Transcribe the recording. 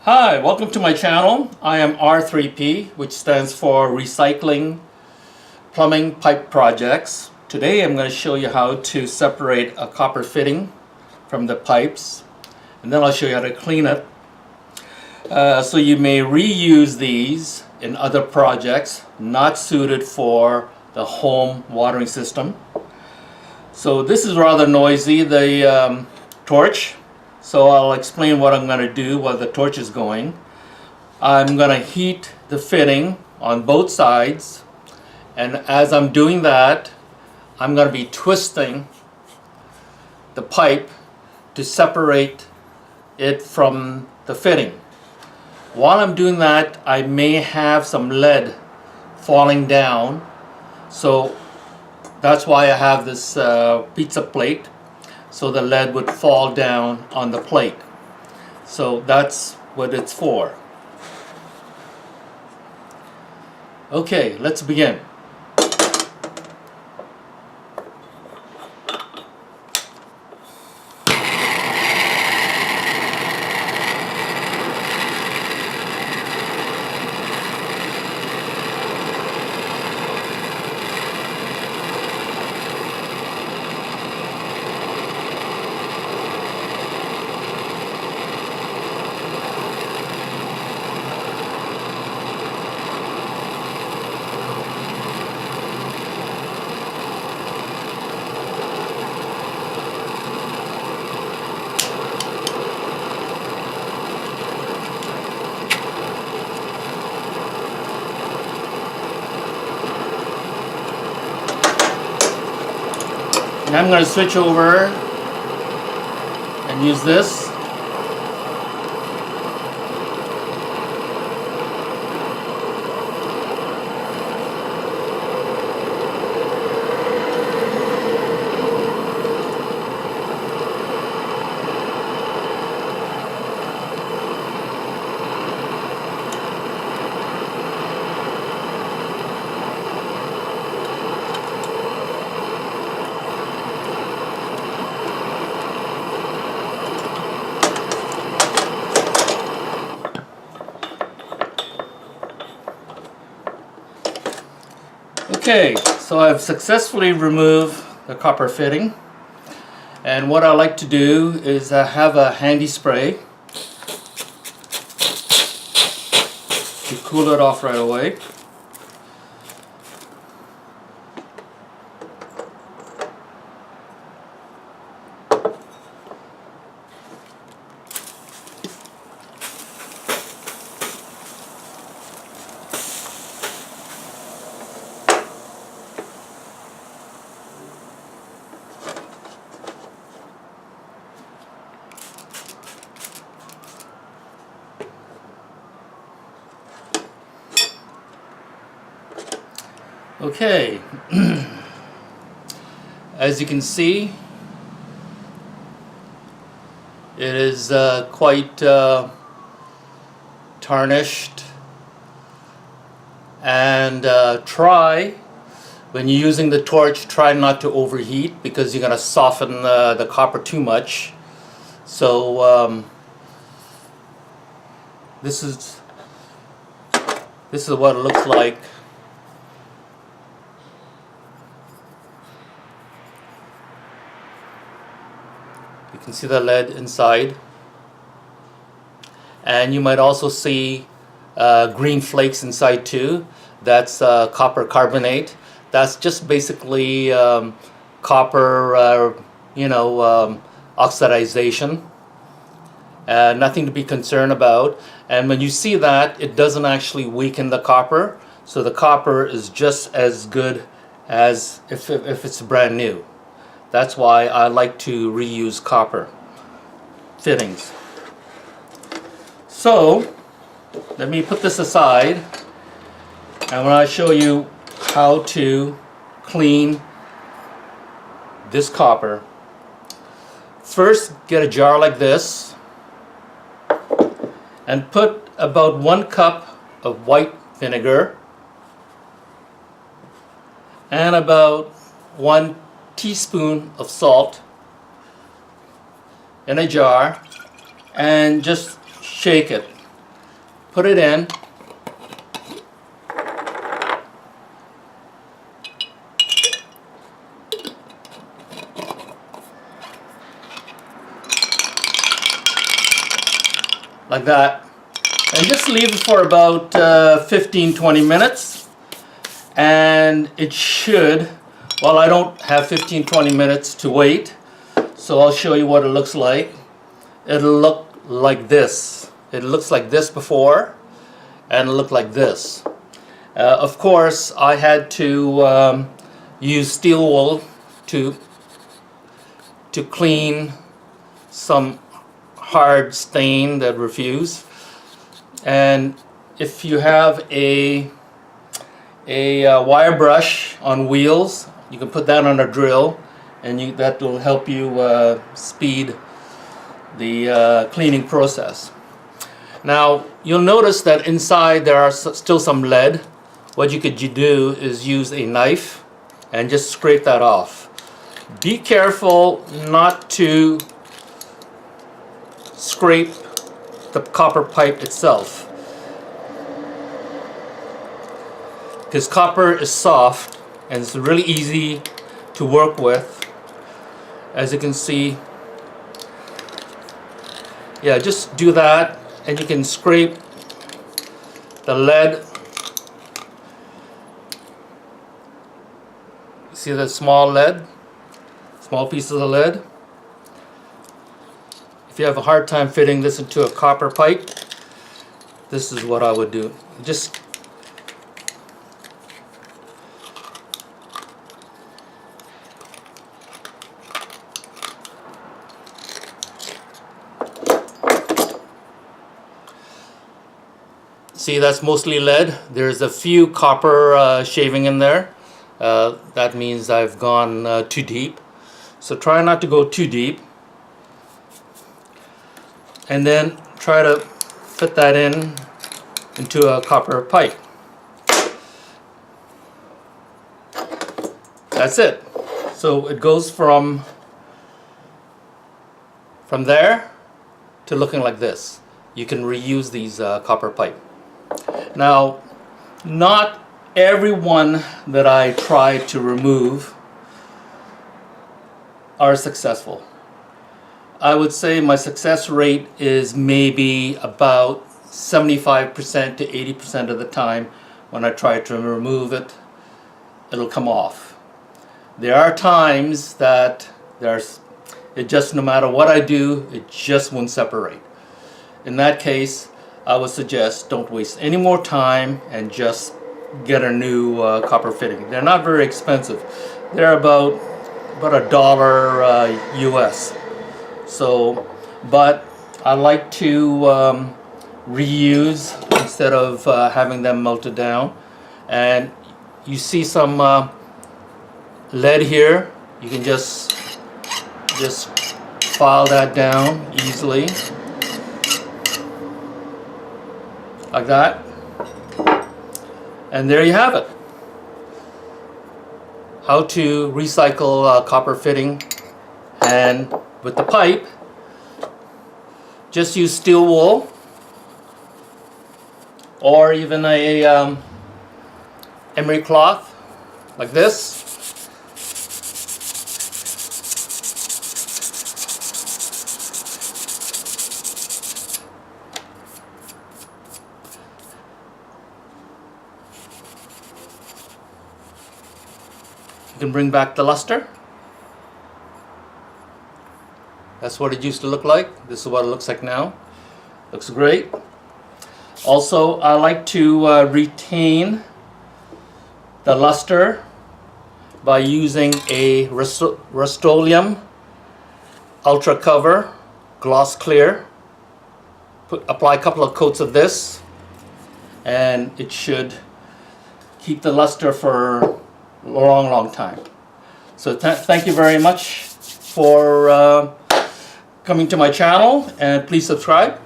Hi, welcome to my channel. I am R3P, which stands for Recycling Plumbing Pipe Projects. Today I'm going to show you how to separate a copper fitting from the pipes, and then I'll show you how to clean it. So you may reuse these in other projects not suited for the home watering system. So this is rather noisy, the torch. So I'll explain what I'm going to do while the torch is going. I'm going to heat the fitting on both sides, and as I'm doing that, I'm going to be twisting the pipe to separate it from the fitting. While I'm doing that, I may have some lead falling down, so that's why I have this pizza plate, so the lead would fall down on the plate. So that's what it's for. Okay, let's begin. And I'm going to switch over and use this. Okay, so I've successfully removed the copper fitting, and what I like to do is have a handy spray to cool it off right away. Okay, as you can see, it is quite tarnished, and when you're using the torch, try not to overheat because you're going to soften the copper too much. So this is what it looks like. You can see the lead inside, and you might also see green flakes inside too. That's copper carbonate. That's just basically copper, oxidization. Nothing to be concerned about. And when you see that, it doesn't actually weaken the copper, so the copper is just as good as if it's brand new. That's why I like to reuse copper fittings. So let me put this aside, and when I show you how to clean this copper, first get a jar like this and put about 1 cup of white vinegar and about 1 teaspoon of salt in a jar, and just shake it put it in. Like that. And just leave it for about 15-20 minutes. And it should, well, I don't have 15-20 minutes to wait, so I'll show you what it looks like. It'll look like this. It looks like this before, and it looked like this. Of course, I had to use steel wool to clean some hard stain that refused. And if you have a wire brush on wheels, you can put that on a drill, and that will help you speed the cleaning process. Now you'll notice that inside there are still some lead. What you could do is use a knife and just scrape that off. Be careful not to scrape the copper pipe itself, because copper is soft and it's really easy to work with. As you can see, yeah, just do that and you can scrape the lead. See the small lead? Small pieces of lead? If you have a hard time fitting this into a copper pipe, this is what I would do. Just see, that's mostly lead. There's a few copper shaving in there. That means I've gone too deep. So try not to go too deep. And then try to fit that into a copper pipe. That's it. So it goes from there to looking like this. You can reuse these copper pipe. Now, not everyone that I try to remove are successful. I would say my success rate is maybe about 75% to 80% of the time. When I try to remove it, it'll come off. There are times that it just, no matter what I do, it just won't separate. In that case, I would suggest don't waste any more time and just get a new copper fitting. They're not very expensive. They're about $1 US. So, but I like to reuse instead of having them melted down. And you see some lead here. You can just file that down easily, like that. And there you have it. How to recycle copper fitting. And with the pipe, just use steel wool or even a emery cloth like this. You can bring back the luster. That's what it used to look like. This is what it looks like now. Looks great. Also, I like to retain the luster by using a Rust-Oleum Ultra Cover Gloss Clear. Apply a couple of coats of this and it should keep the luster for a long time. So thank you very much for coming to my channel, and please subscribe.